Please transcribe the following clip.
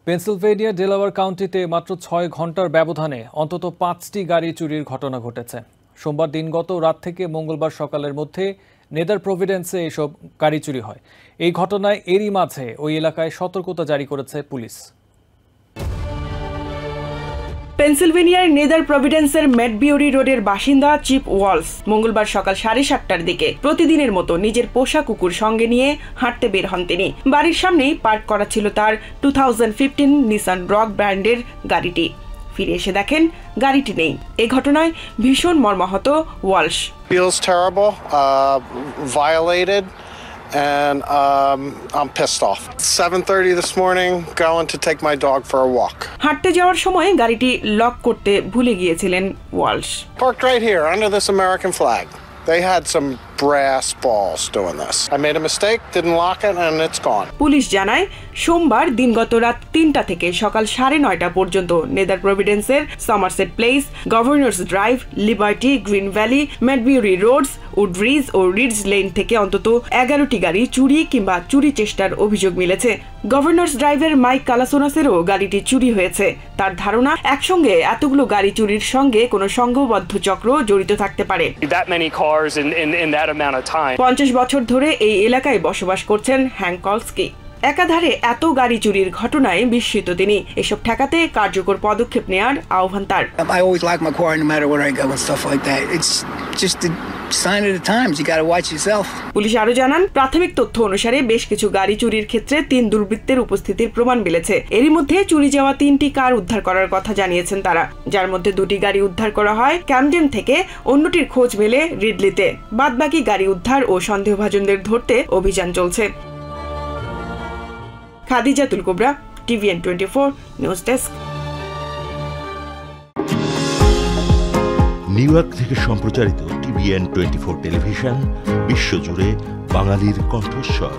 Pennsylvania Delaware কাউন্টিতে মাত্র ৬ ঘন্টার ব্যবধানে অন্তত ৫টি গাড়ি চুরির ঘটনা ঘটেছে। সোমবার দিনগত রাত থেকে মঙ্গলবার সকালের মধ্যে নেদার প্রভিডেন্সে এসব গাড়ি চুরি হয়। এই ঘটনায় এরই মাঝে ওই এলাকায় সতর্কতা জারি করেছে পুলিশ। পেনসিলভেনিয়ার নেদার প্রভিডেন্সের ম্যাডবিউরি রোডের বাসিন্দা চিপ ওয়ালস মঙ্গলবার সকাল 7:30টার দিকে প্রতিদিনের মতো নিজের পোষা কুকুর সঙ্গে নিয়ে হাঁটতে বের হন তিনি। বাড়ির সামনেই পার্ক করা ছিল তার 2015 নিসান রক ব্র্যান্ডের গাড়িটি। ফিরে এসে দেখেন গাড়িটি নেই। এই ঘটনায় ভীষণ মর্মাহত Waals. Feels terrible, violated. And I'm pissed off. 7:30 this morning, going to take my dog for a walk. হাঁটতে যাওয়ার সময় গাড়িটি লক করতে ভুলে গিয়েছিলেন Waals. Parked right here under this American flag. They had some brass balls doing this. I made a mistake, didn't lock it, and it's gone. Police জানায় সোমবার দিনগত রাত 3টা থেকে সকাল 9:30 পর্যন্ত নেদার প্রভিডেন্সের Somerset Place, Governors Drive, Liberty, Green Valley, Madbury Roads, Woodbridge ও রিডস লেন থেকে অন্তত 11টি গাড়ি চুরি কিংবা চুরি চেষ্টার অভিযোগ মিলেছে। গভর্নর্স ড্রাইভের মাইক কালাসোনাসেরও গাড়িটি চুরি হয়েছে। তার ধারণা একসঙ্গে এতগুলো গাড়ি চুরির সঙ্গে কোনো সংঘবদ্ধ চক্র জড়িত থাকতে পারে। 50 বছর ধরে এই এলাকায় বসবাস করছেন হ্যাঙ্ক কলস্কি। একাধারে এত গাড়ি চুরির ঘটনায় বিস্মিত তিনি। এসব ঠেকাতে কার্যকর পদক্ষেপ নেওয়ার আহ্বান তার। I always lock my car no matter where I go and stuff like that. It's just the sign of the times. You got to watch yourself. Police আরো জানান, প্রাথমিক তথ্য অনুসারে বেশ কিছু গাড়ি চুরির ক্ষেত্রে 3 দুর্বৃত্তের উপস্থিতির প্রমাণ মিলেছে। এরই মধ্যে চুরি যাওয়া 3টি কার উদ্ধার করার কথা জানিয়েছেন তারা, যার মধ্যে 2টি গাড়ি উদ্ধার করা হয় ক্যামডেন থেকে, অন্যটির খোঁজ মেলে রিডলিতে। বাদবাকি গাড়ি উদ্ধার ও সন্দেহভাজনদের ধরতে অভিযান চলছে। খাদিজাতুল কুবরা, TVN 24 news desk. New York থেকে সম্প্রচারিত TVN 24 টেলিভিশন বিশ্বজুড়ে বাঙালির কণ্ঠস্বর।